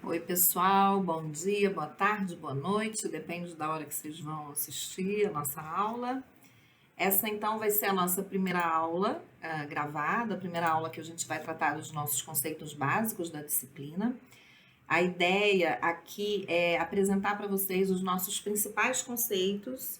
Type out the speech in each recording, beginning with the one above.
Oi, pessoal, bom dia, boa tarde, boa noite, depende da hora que vocês vão assistir a nossa aula. Essa então vai ser a nossa primeira aula gravada, a primeira aula que a gente vai tratar dos nossos conceitos básicos da disciplina. A ideia aqui é apresentar para vocês os nossos principais conceitos.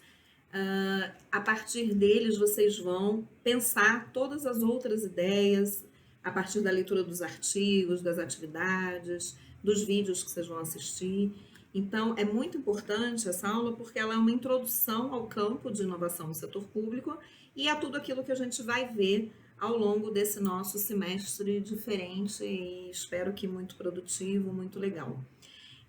A partir deles, vocês vão pensar todas as outras ideias, a partir da leitura dos artigos, das atividades, dos vídeos que vocês vão assistir. Então, é muito importante essa aula porque ela é uma introdução ao campo de inovação no setor público e a tudo aquilo que a gente vai ver ao longo desse nosso semestre diferente e espero que muito produtivo, muito legal.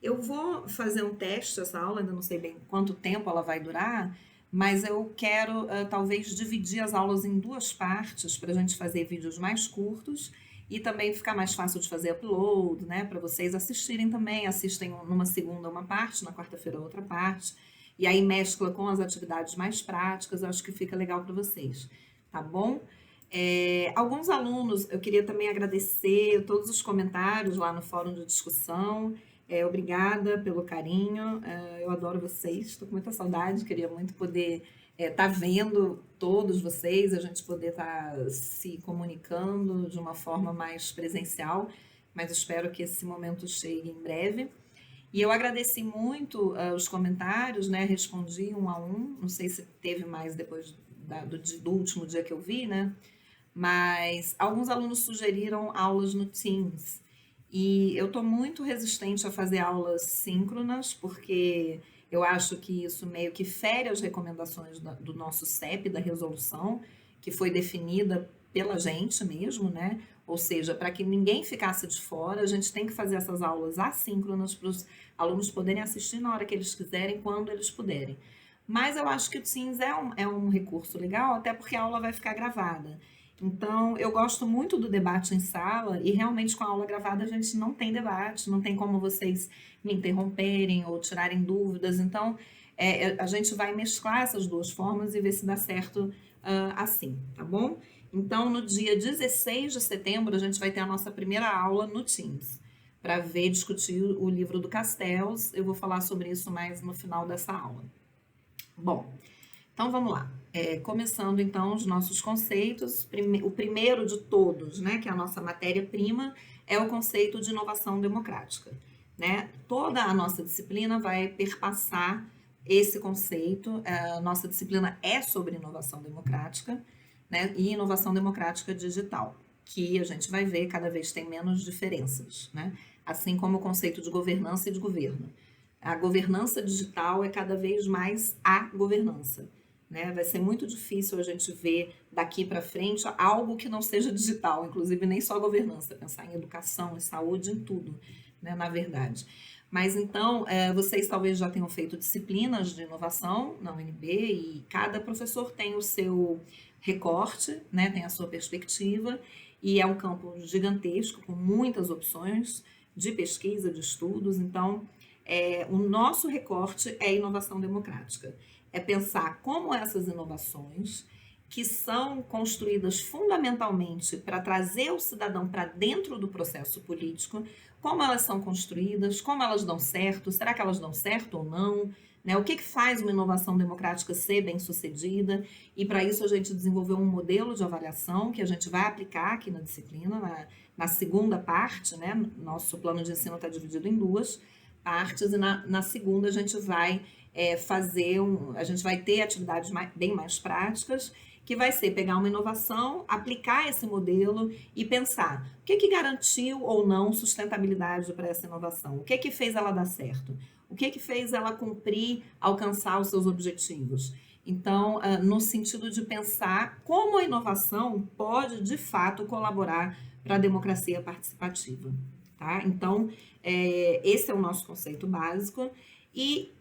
Eu vou fazer um teste essa aula, ainda não sei bem quanto tempo ela vai durar, mas eu quero talvez dividir as aulas em duas partes para a gente fazer vídeos mais curtos e também ficar mais fácil de fazer upload, né? Para vocês assistirem também, assistem numa segunda uma parte, na quarta-feira outra parte, e aí mescla com as atividades mais práticas, eu acho que fica legal para vocês, tá bom? Alguns alunos, eu queria também agradecer todos os comentários lá no fórum de discussão. Obrigada pelo carinho, eu adoro vocês, estou com muita saudade, queria muito poder estar vendo todos vocês, a gente poder estar se comunicando de uma forma mais presencial, mas espero que esse momento chegue em breve. E eu agradeci muito os comentários, né? Respondi um a um, não sei se teve mais depois do último dia que eu vi, né? Mas alguns alunos sugeriram aulas no Teams. E eu estou muito resistente a fazer aulas síncronas, porque eu acho que isso meio que fere as recomendações do nosso CEP, da resolução, que foi definida pela gente mesmo, né? Ou seja, para que ninguém ficasse de fora, a gente tem que fazer essas aulas assíncronas para os alunos poderem assistir na hora que eles quiserem, quando eles puderem. Mas eu acho que o Teams é um recurso legal, até porque a aula vai ficar gravada. Então, eu gosto muito do debate em sala e realmente com a aula gravada a gente não tem debate, não tem como vocês me interromperem ou tirarem dúvidas. Então, a gente vai mesclar essas duas formas e ver se dá certo assim, tá bom? Então, no dia 16 de setembro, a gente vai ter a nossa primeira aula no Teams, para ver, discutir o livro do Castells. Eu vou falar sobre isso mais no final dessa aula. Bom, então vamos lá. Começando então os nossos conceitos, o primeiro de todos, né, que é a nossa matéria-prima, é o conceito de inovação democrática. Né? Toda a nossa disciplina vai perpassar esse conceito. A nossa disciplina é sobre inovação democrática, né, e inovação democrática digital, que a gente vai ver cada vez tem menos diferenças, né? Assim como o conceito de governança e de governo. A governança digital é cada vez mais a governança. Né? Vai ser muito difícil a gente ver daqui para frente algo que não seja digital, inclusive nem só governança, pensar em educação, em saúde, em tudo, né? Na verdade. Mas então, vocês talvez já tenham feito disciplinas de inovação na UNB e cada professor tem o seu recorte, né? Tem a sua perspectiva e é um campo gigantesco com muitas opções de pesquisa, de estudos. Então, o nosso recorte é inovação democrática. É pensar como essas inovações, que são construídas fundamentalmente para trazer o cidadão para dentro do processo político, como elas são construídas, como elas dão certo, será que elas dão certo ou não, né? O que faz uma inovação democrática ser bem sucedida? E para isso a gente desenvolveu um modelo de avaliação que a gente vai aplicar aqui na disciplina, na segunda parte, né? Nosso plano de ensino está dividido em duas partes e na segunda a gente vai a gente vai ter atividades bem mais práticas, que vai ser pegar uma inovação, aplicar esse modelo e pensar o que garantiu ou não sustentabilidade para essa inovação, o que fez ela dar certo, o que fez ela cumprir, alcançar os seus objetivos. Então, no sentido de pensar como a inovação pode, de fato, colaborar para a democracia participativa. Tá? Então, esse é o nosso conceito básico. E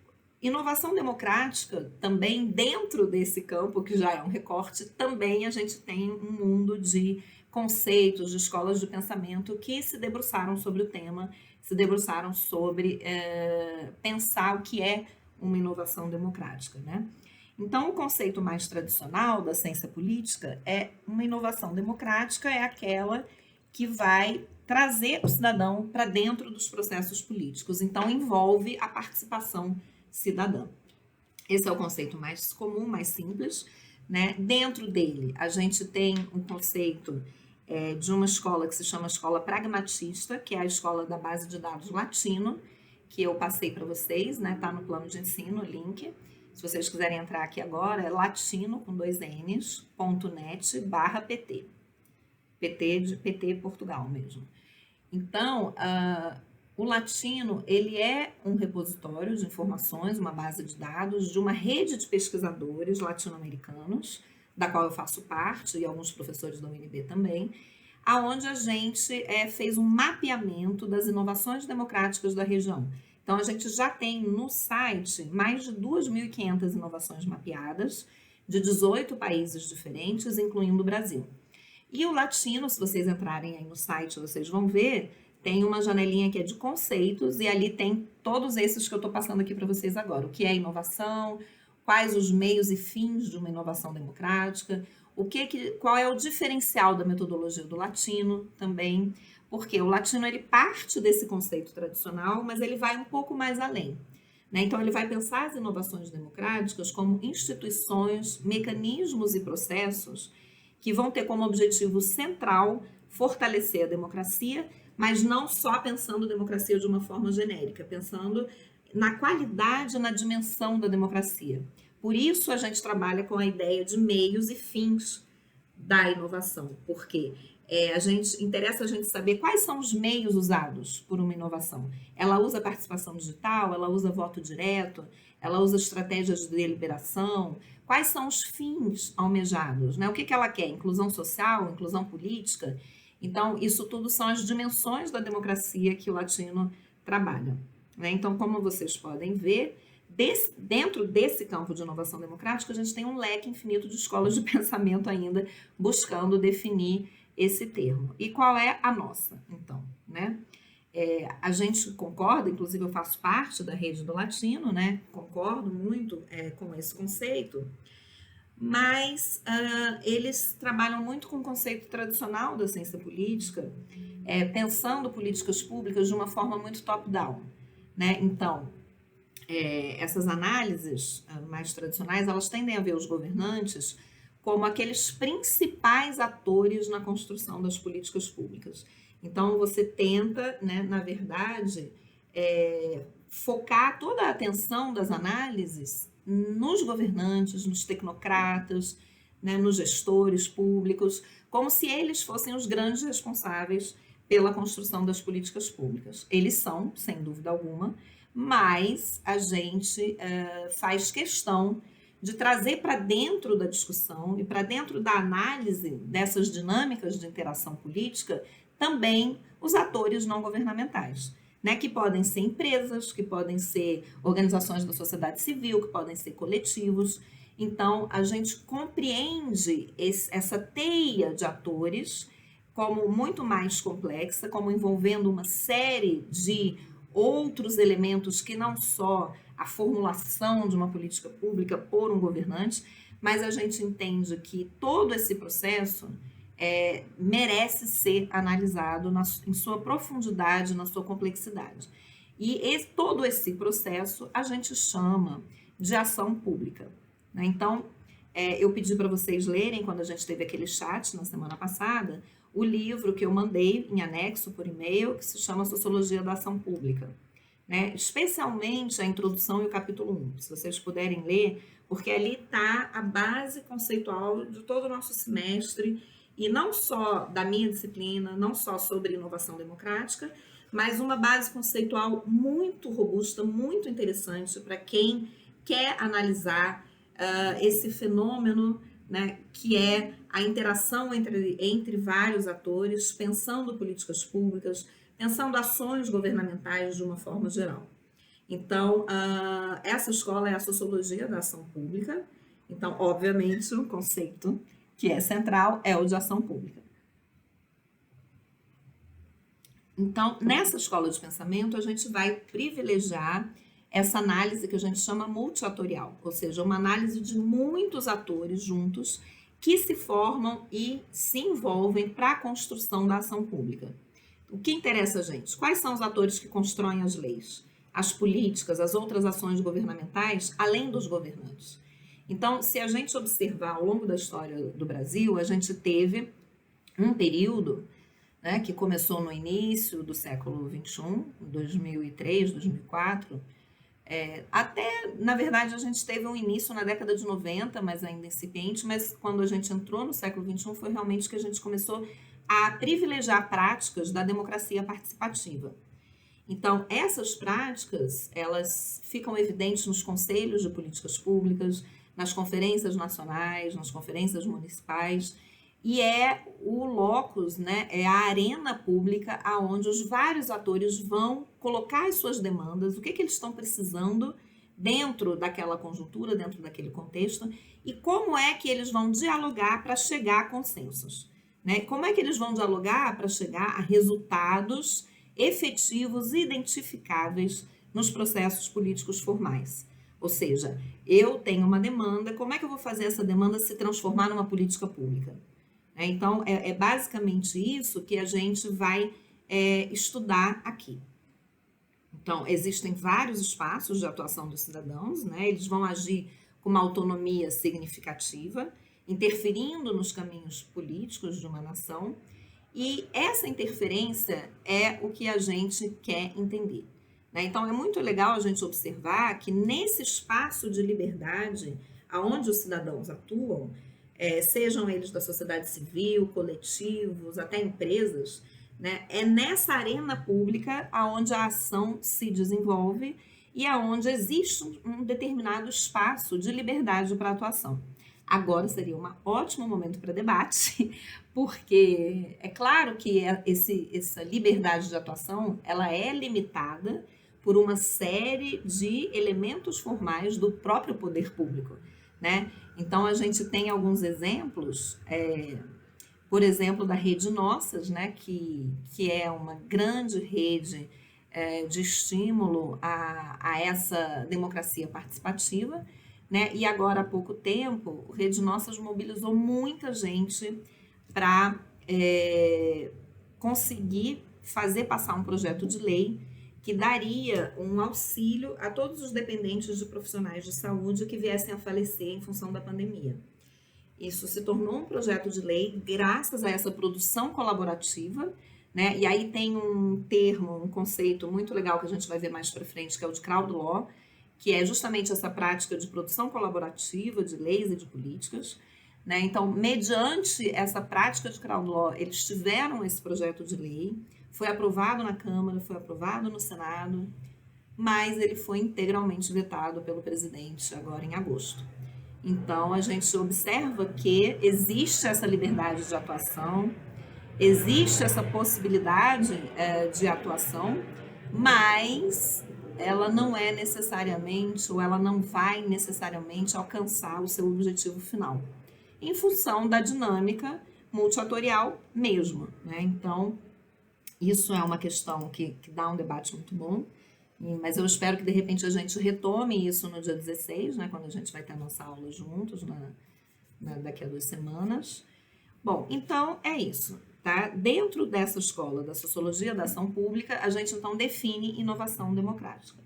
inovação democrática, também dentro desse campo, que já é um recorte, também a gente tem um mundo de conceitos, de escolas de pensamento que se debruçaram sobre o tema, se debruçaram sobre pensar o que é uma inovação democrática, né? Então, o conceito mais tradicional da ciência política é uma inovação democrática, é aquela que vai trazer o cidadão para dentro dos processos políticos. Então, envolve a participação cidadã. Esse é o conceito mais comum, mais simples, né? Dentro dele, a gente tem um conceito de uma escola que se chama Escola Pragmatista, que é a escola da base de dados latino, que eu passei para vocês, né? Tá no plano de ensino, o link. Se vocês quiserem entrar aqui agora, é latino, com 2 N's, .net/PT. PT de PT Portugal mesmo. Então, o Latino, ele é um repositório de informações, uma base de dados de uma rede de pesquisadores latino-americanos, da qual eu faço parte, e alguns professores da UNB também, aonde a gente fez um mapeamento das inovações democráticas da região. Então, a gente já tem no site mais de 2.500 inovações mapeadas, de 18 países diferentes, incluindo o Brasil. E o Latino, se vocês entrarem aí no site, vocês vão ver, tem uma janelinha que é de conceitos, e ali tem todos esses que eu estou passando aqui para vocês agora. O que é inovação, quais os meios e fins de uma inovação democrática, qual é o diferencial da metodologia do Latino também, porque o Latino ele parte desse conceito tradicional, mas ele vai um pouco mais além. Né? Então, ele vai pensar as inovações democráticas como instituições, mecanismos e processos que vão ter como objetivo central fortalecer a democracia, mas não só pensando democracia de uma forma genérica, pensando na qualidade e na dimensão da democracia. Por isso, a gente trabalha com a ideia de meios e fins da inovação, porque interessa a gente saber quais são os meios usados por uma inovação. Ela usa participação digital, ela usa voto direto, ela usa estratégias de deliberação. Quais são os fins almejados? Né? O que ela quer? Inclusão social, inclusão política? Então, isso tudo são as dimensões da democracia que o Latino trabalha. Né? Então, como vocês podem ver, dentro desse campo de inovação democrática, a gente tem um leque infinito de escolas de pensamento ainda buscando definir esse termo. E qual é a nossa, então? Né? A gente concorda, inclusive eu faço parte da rede do Latino, né? Concordo muito com esse conceito, mas eles trabalham muito com o conceito tradicional da ciência política, pensando políticas públicas de uma forma muito top-down. Né? Então, essas análises mais tradicionais, elas tendem a ver os governantes como aqueles principais atores na construção das políticas públicas. Então, você tenta, né, na verdade, focar toda a atenção das análises nos governantes, nos tecnocratas, né, nos gestores públicos, como se eles fossem os grandes responsáveis pela construção das políticas públicas. Eles são, sem dúvida alguma, mas a gente faz questão de trazer para dentro da discussão e para dentro da análise dessas dinâmicas de interação política também os atores não governamentais, né, que podem ser empresas, que podem ser organizações da sociedade civil, que podem ser coletivos. Então, a gente compreende essa teia de atores como muito mais complexa, como envolvendo uma série de outros elementos que não só a formulação de uma política pública por um governante, mas a gente entende que todo esse processo merece ser analisado em sua profundidade, na sua complexidade. E todo esse processo a gente chama de ação pública. Né? Então, eu pedi para vocês lerem, quando a gente teve aquele chat na semana passada, o livro que eu mandei em anexo por e-mail, que se chama Sociologia da Ação Pública. Né? Especialmente a introdução e o capítulo 1, se vocês puderem ler, porque ali está a base conceitual de todo o nosso semestre, e não só da minha disciplina, não só sobre inovação democrática, mas uma base conceitual muito robusta, muito interessante para quem quer analisar esse fenômeno, né, que é a interação entre vários atores, pensando políticas públicas, pensando ações governamentais de uma forma geral. Então, essa escola é a Sociologia da Ação Pública. Então, obviamente, o conceito que é central é o de ação pública. Então, nessa escola de pensamento, a gente vai privilegiar essa análise que a gente chama multiatorial, ou seja, uma análise de muitos atores juntos que se formam e se envolvem para a construção da ação pública. O que interessa a gente? Quais são os atores que constroem as leis, as políticas, as outras ações governamentais, além dos governantes? Então, se a gente observar ao longo da história do Brasil, a gente teve um período, né, que começou no início do século XXI, 2003, 2004, até, na verdade, a gente teve um início na década de 90, mas ainda incipiente, mas quando a gente entrou no século XXI foi realmente que a gente começou a privilegiar práticas da democracia participativa. Então, essas práticas, elas ficam evidentes nos conselhos de políticas públicas, nas conferências nacionais, nas conferências municipais, e é o locus, né, é a arena pública aonde os vários atores vão colocar as suas demandas, o que eles estão precisando dentro daquela conjuntura, dentro daquele contexto, e como é que eles vão dialogar para chegar a consensos, né? Como é que eles vão dialogar para chegar a resultados efetivos e identificáveis nos processos políticos formais. Ou seja, eu tenho uma demanda, como é que eu vou fazer essa demanda se transformar numa política pública? Então, é basicamente isso que a gente vai estudar aqui. Então, existem vários espaços de atuação dos cidadãos, né? Eles vão agir com uma autonomia significativa, interferindo nos caminhos políticos de uma nação, e essa interferência é o que a gente quer entender, né? Então, é muito legal a gente observar que nesse espaço de liberdade, aonde os cidadãos atuam, sejam eles da sociedade civil, coletivos, até empresas, né? É nessa arena pública aonde a ação se desenvolve e aonde existe um determinado espaço de liberdade para atuação. Agora seria um ótimo momento para debate, porque é claro que essa liberdade de atuação ela é limitada por uma série de elementos formais do próprio poder público, né? Então, a gente tem alguns exemplos, por exemplo, da Rede Nossas, né, que é uma grande rede de estímulo a essa democracia participativa, né? E agora, há pouco tempo, o Rede Nossas mobilizou muita gente para conseguir fazer passar um projeto de lei que daria um auxílio a todos os dependentes de profissionais de saúde que viessem a falecer em função da pandemia. Isso se tornou um projeto de lei graças a essa produção colaborativa, né? E aí tem um termo, um conceito muito legal que a gente vai ver mais para frente, que é o de crowd law, que é justamente essa prática de produção colaborativa de leis e de políticas, né? Então, mediante essa prática de crowd law, eles tiveram esse projeto de lei, foi aprovado na Câmara, foi aprovado no Senado, mas ele foi integralmente vetado pelo presidente agora em agosto. Então, a gente observa que existe essa liberdade de atuação, existe essa possibilidade de atuação, mas ela não é necessariamente, ou ela não vai necessariamente alcançar o seu objetivo final, em função da dinâmica multiatorial mesmo, né? Então, isso é uma questão que dá um debate muito bom, mas eu espero que de repente a gente retome isso no dia 16, né, quando a gente vai ter a nossa aula juntos, daqui a 2 semanas. Bom, então é isso, tá? Dentro dessa escola da Sociologia da Ação Pública, a gente então define inovação democrática.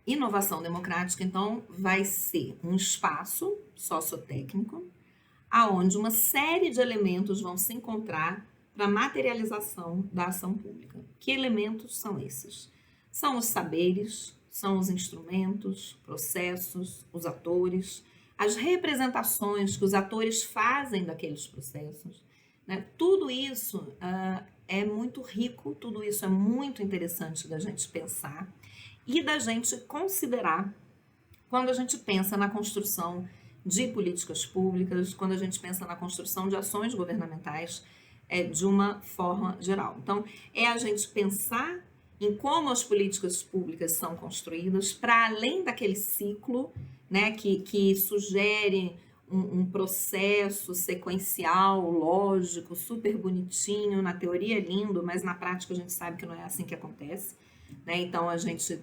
Inovação democrática, então, vai ser um espaço sociotécnico aonde uma série de elementos vão se encontrar para a materialização da ação pública. Que elementos são esses? São os saberes, são os instrumentos, processos, os atores, as representações que os atores fazem daqueles processos, né? Tudo isso é muito rico, tudo isso é muito interessante da gente pensar e da gente considerar quando a gente pensa na construção de políticas públicas, quando a gente pensa na construção de ações governamentais de uma forma geral. Então, é a gente pensar em como as políticas públicas são construídas para além daquele ciclo, né, que sugere um processo sequencial, lógico, super bonitinho, na teoria é lindo, mas na prática a gente sabe que não é assim que acontece, né? Então, a gente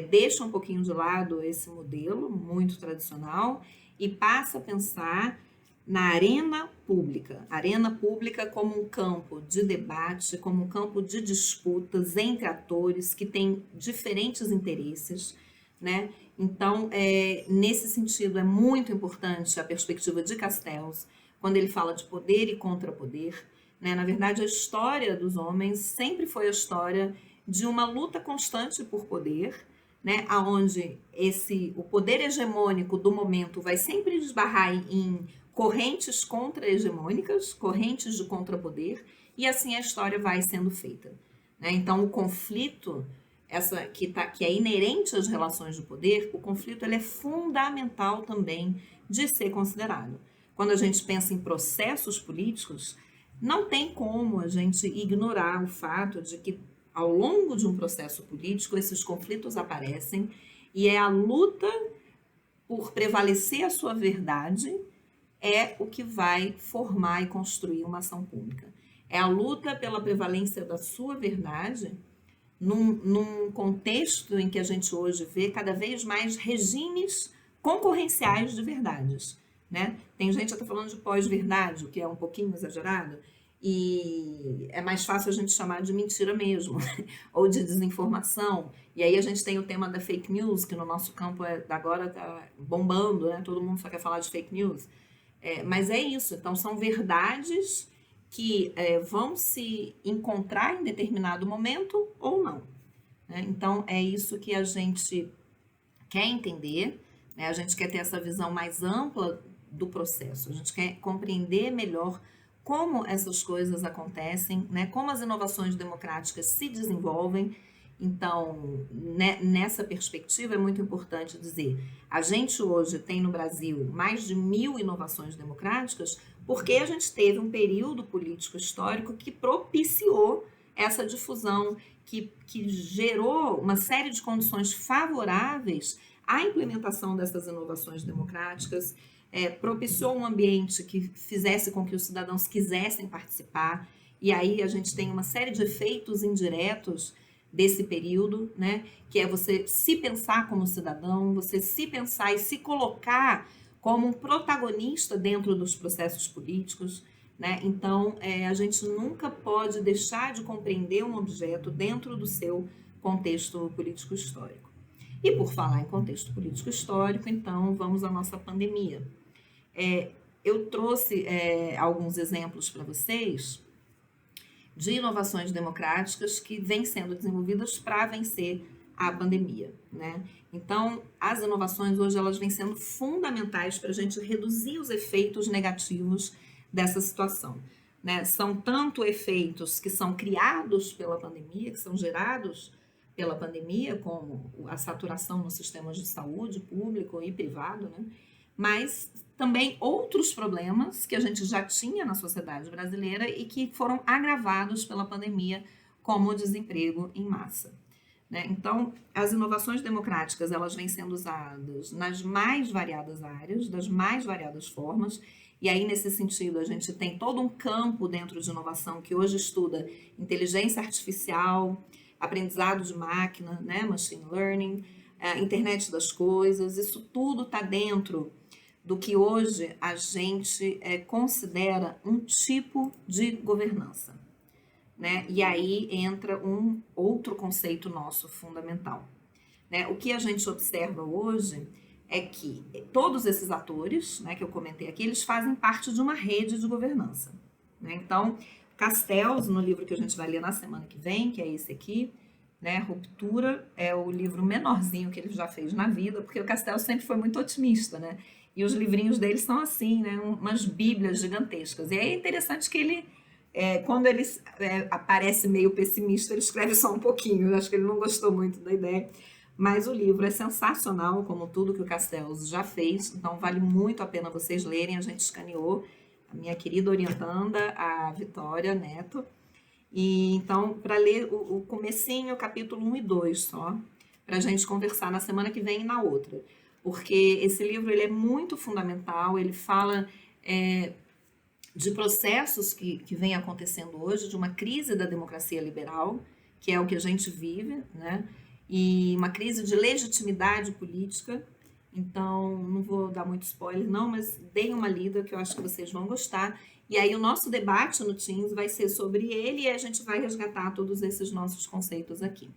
deixa um pouquinho de lado esse modelo muito tradicional e passa a pensar na arena pública como um campo de debate, como um campo de disputas entre atores que têm diferentes interesses, né? Então, nesse sentido, é muito importante a perspectiva de Castells, quando ele fala de poder e contrapoder, né? Na verdade, a história dos homens sempre foi a história de uma luta constante por poder, né? Aonde o poder hegemônico do momento vai sempre esbarrar em correntes contra-hegemônicas, correntes de contrapoder, e assim a história vai sendo feita, né? Então, o conflito, que é inerente às relações de poder, o conflito ele é fundamental também de ser considerado. Quando a gente pensa em processos políticos, não tem como a gente ignorar o fato de que, ao longo de um processo político, esses conflitos aparecem e é a luta por prevalecer a sua verdade é o que vai formar e construir uma ação pública. É a luta pela prevalência da sua verdade num contexto em que a gente hoje vê cada vez mais regimes concorrenciais de verdades, né? Tem gente que está falando de pós-verdade, o que é um pouquinho exagerado, e é mais fácil a gente chamar de mentira mesmo, ou de desinformação. E aí a gente tem o tema da fake news, que no nosso campo agora está bombando, né? Todo mundo só quer falar de fake news. Mas é isso, então são verdades que vão se encontrar em determinado momento ou não, né? Então é isso que a gente quer entender, né? A gente quer ter essa visão mais ampla do processo, a gente quer compreender melhor como essas coisas acontecem, né? Como as inovações democráticas se desenvolvem. Então, né, nessa perspectiva é muito importante dizer, a gente hoje tem no Brasil mais de 1.000 inovações democráticas porque a gente teve um período político histórico que propiciou essa difusão, que gerou uma série de condições favoráveis à implementação dessas inovações democráticas, propiciou um ambiente que fizesse com que os cidadãos quisessem participar, e aí a gente tem uma série de efeitos indiretos desse período, né? Que é você se pensar como cidadão, você se pensar e se colocar como um protagonista dentro dos processos políticos, né? Então, a gente nunca pode deixar de compreender um objeto dentro do seu contexto político-histórico. E por falar em contexto político-histórico, então, vamos à nossa pandemia. Eu trouxe alguns exemplos para vocês de inovações democráticas que vêm sendo desenvolvidas para vencer a pandemia, né? Então, as inovações hoje elas vêm sendo fundamentais para a gente reduzir os efeitos negativos dessa situação, né? São tanto efeitos que são criados pela pandemia, que são gerados pela pandemia, como a saturação nos sistemas de saúde público e privado, né? Mas também outros problemas que a gente já tinha na sociedade brasileira e que foram agravados pela pandemia, como o desemprego em massa, né? Então, as inovações democráticas elas vêm sendo usadas nas mais variadas áreas, das mais variadas formas, e aí nesse sentido a gente tem todo um campo dentro de inovação que hoje estuda inteligência artificial, aprendizado de máquina, né? Machine learning, internet das coisas, isso tudo está dentro do que hoje a gente considera um tipo de governança, né? E aí entra um outro conceito nosso fundamental, né? O que a gente observa hoje é que todos esses atores, né, que eu comentei aqui, eles fazem parte de uma rede de governança, né? Então, Castells, no livro que a gente vai ler na semana que vem, que é esse aqui, né, Ruptura, é o livro menorzinho que ele já fez na vida, porque o Castells sempre foi muito otimista, né? E os livrinhos dele são assim, né? Umas bíblias gigantescas. E aí é interessante que ele, quando ele aparece meio pessimista, ele escreve só um pouquinho. Eu acho que ele não gostou muito da ideia. Mas o livro é sensacional, como tudo que o Castells já fez. Então, vale muito a pena vocês lerem. A gente escaneou a minha querida orientanda, a Vitória Neto. E então, para ler o comecinho, o capítulo 1 e 2 só, para a gente conversar na semana que vem e na outra. Porque esse livro ele é muito fundamental, ele fala de processos que vem acontecendo hoje, de uma crise da democracia liberal, que é o que a gente vive, né? e uma crise de legitimidade política. Então, não vou dar muito spoiler, não, mas deem uma lida que eu acho que vocês vão gostar. E aí, o nosso debate no Teams vai ser sobre ele e a gente vai resgatar todos esses nossos conceitos aqui.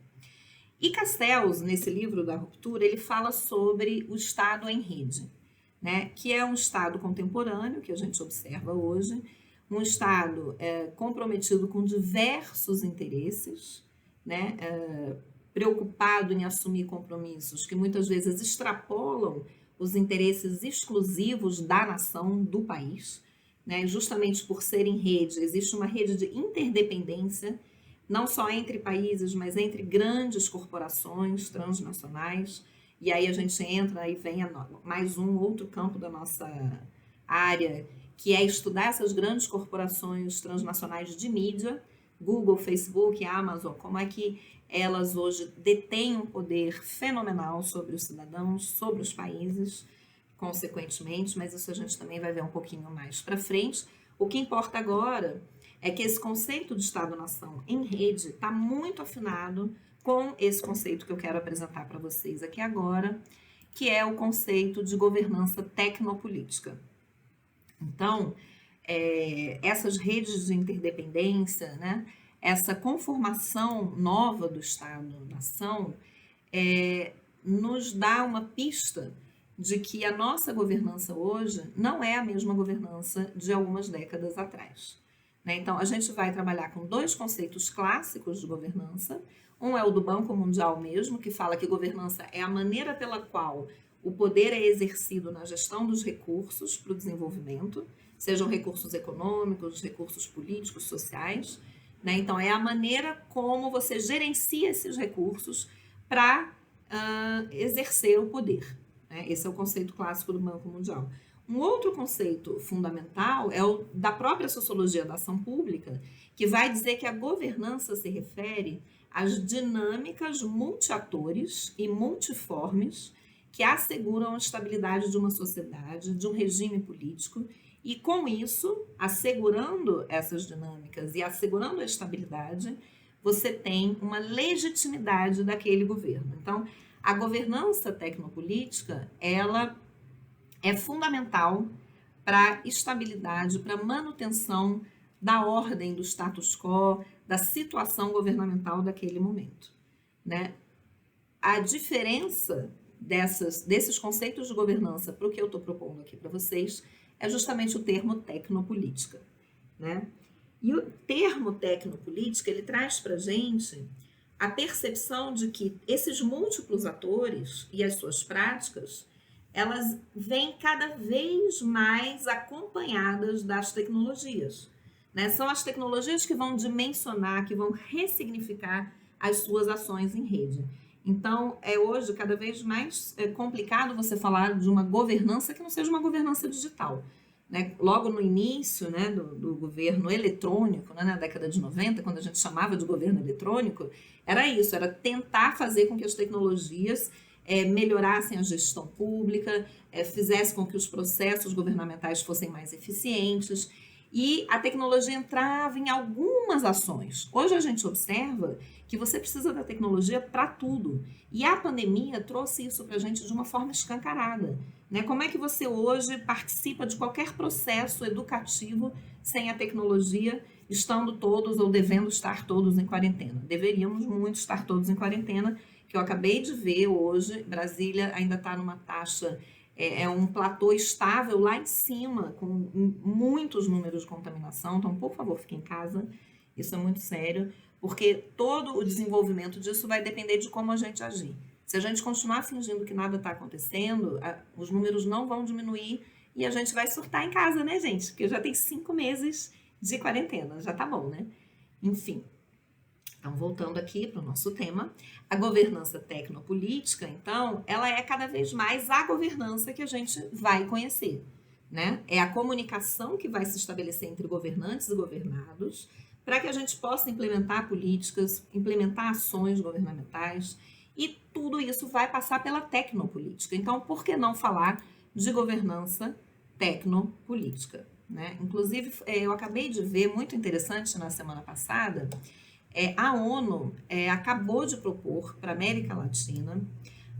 E Castells, nesse livro da Ruptura, ele fala sobre o Estado em rede, né? Que é um Estado contemporâneo que a gente observa hoje, um Estado comprometido com diversos interesses, né? Preocupado em assumir compromissos que muitas vezes extrapolam os interesses exclusivos da nação, do país, né? Justamente por ser em rede, existe uma rede de interdependência, não só entre países, mas entre grandes corporações transnacionais. E aí a gente entra e vem mais um outro campo da nossa área, que é estudar essas grandes corporações transnacionais de mídia, Google, Facebook, Amazon, como é que elas hoje detêm um poder fenomenal sobre os cidadãos, sobre os países, consequentemente, mas isso a gente também vai ver um pouquinho mais para frente. O que importa agora é que esse conceito de Estado-nação em rede está muito afinado com esse conceito que eu quero apresentar para vocês aqui agora, que é o conceito de governança tecnopolítica. Então, essas redes de interdependência, né, essa conformação nova do Estado-nação, nos dá uma pista de que a nossa governança hoje não é a mesma governança de algumas décadas atrás. Né? Então, a gente vai trabalhar com dois conceitos clássicos de governança. Um é o do Banco Mundial mesmo, que fala que governança é a maneira pela qual o poder é exercido na gestão dos recursos para o desenvolvimento, sejam recursos econômicos, recursos políticos, sociais. Né? Então, é a maneira como você gerencia esses recursos para exercer o poder. Né? Esse é o conceito clássico do Banco Mundial. Um outro conceito fundamental é o da própria sociologia da ação pública, que vai dizer que a governança se refere às dinâmicas multiatores e multiformes que asseguram a estabilidade de uma sociedade, de um regime político, e com isso, assegurando essas dinâmicas e assegurando a estabilidade, você tem uma legitimidade daquele governo. Então, a governança tecnopolítica, ela é fundamental para a estabilidade, para a manutenção da ordem, do status quo, da situação governamental daquele momento. Né? A diferença desses conceitos de governança para o que eu estou propondo aqui para vocês é justamente o termo tecnopolítica. Né? E o termo tecnopolítica, ele traz para a gente a percepção de que esses múltiplos atores e as suas práticas, elas vêm cada vez mais acompanhadas das tecnologias. Né? São as tecnologias que vão dimensionar, que vão ressignificar as suas ações em rede. Então, é hoje cada vez mais complicado você falar de uma governança que não seja uma governança digital. Né? Logo no início, né, do governo eletrônico, né, na década de 90, quando a gente chamava de governo eletrônico, era isso, era tentar fazer com que as tecnologias melhorassem a gestão pública, fizesse com que os processos governamentais fossem mais eficientes, e a tecnologia entrava em algumas ações. Hoje a gente observa que você precisa da tecnologia para tudo, e a pandemia trouxe isso para a gente de uma forma escancarada. Né? Como é que você hoje participa de qualquer processo educativo sem a tecnologia, estando todos ou devendo estar todos em quarentena? Deveríamos muito estar todos em quarentena, que eu acabei de ver hoje, Brasília ainda está numa taxa, um platô estável lá em cima, com muitos números de contaminação, então, por favor, fique em casa, isso é muito sério, porque todo o desenvolvimento disso vai depender de como a gente agir. Se a gente continuar fingindo que nada está acontecendo, os números não vão diminuir e a gente vai surtar em casa, né, gente? Porque já tem 5 meses de quarentena, já tá bom, né? Enfim. Então, voltando aqui para o nosso tema, a governança tecnopolítica, então, ela é cada vez mais a governança que a gente vai conhecer, né? É a comunicação que vai se estabelecer entre governantes e governados para que a gente possa implementar políticas, implementar ações governamentais, e tudo isso vai passar pela tecnopolítica. Então, por que não falar de governança tecnopolítica? Né? Inclusive, eu acabei de ver, muito interessante na semana passada, A ONU acabou de propor para a América Latina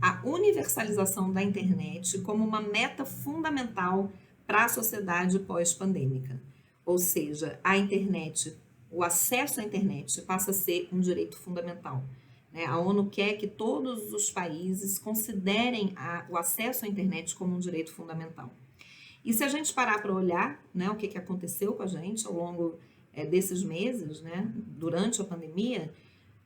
a universalização da internet como uma meta fundamental para a sociedade pós-pandêmica. Ou seja, a internet, o acesso à internet passa a ser um direito fundamental. Né? A ONU quer que todos os países considerem o acesso à internet como um direito fundamental. E se a gente parar para olhar, né, o que aconteceu com a gente ao longo desses meses, né, durante a pandemia,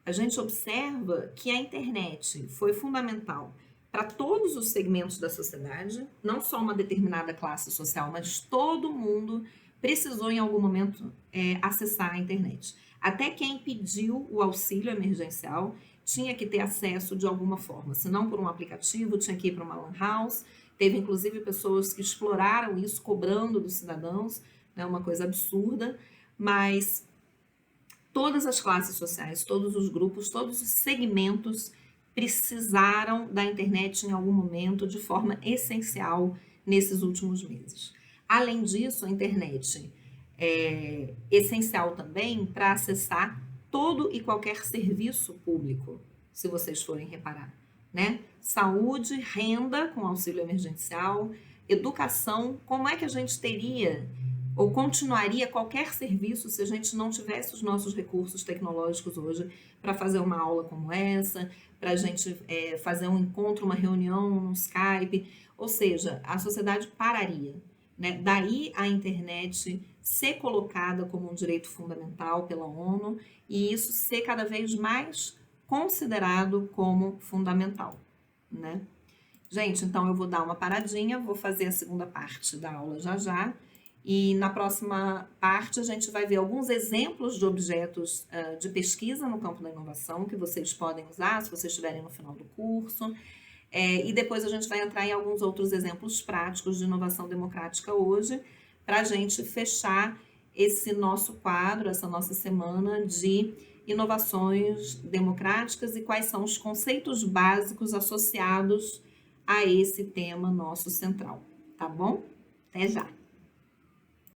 a gente observa que a internet foi fundamental para todos os segmentos da sociedade, não só uma determinada classe social, mas todo mundo precisou em algum momento acessar a internet. Até quem pediu o auxílio emergencial tinha que ter acesso de alguma forma, se não por um aplicativo, tinha que ir para uma lan house. Teve inclusive pessoas que exploraram isso, cobrando dos cidadãos, né, uma coisa absurda, mas todas as classes sociais, todos os grupos, todos os segmentos precisaram da internet em algum momento de forma essencial nesses últimos meses. Além disso, a internet é essencial também para acessar todo e qualquer serviço público, se vocês forem reparar, né? Saúde, renda com auxílio emergencial, educação, como é que a gente teria ou continuaria qualquer serviço se a gente não tivesse os nossos recursos tecnológicos hoje para fazer uma aula como essa, para a gente fazer um encontro, uma reunião no Skype, ou seja, a sociedade pararia. Né? Daí a internet ser colocada como um direito fundamental pela ONU e isso ser cada vez mais considerado como fundamental. Né? Gente, então eu vou dar uma paradinha, vou fazer a segunda parte da aula já. E na próxima parte a gente vai ver alguns exemplos de objetos de pesquisa no campo da inovação que vocês podem usar se vocês estiverem no final do curso. E depois a gente vai entrar em alguns outros exemplos práticos de inovação democrática hoje, para a gente fechar esse nosso quadro, essa nossa semana de inovações democráticas e quais são os conceitos básicos associados a esse tema nosso central, tá bom? Até já!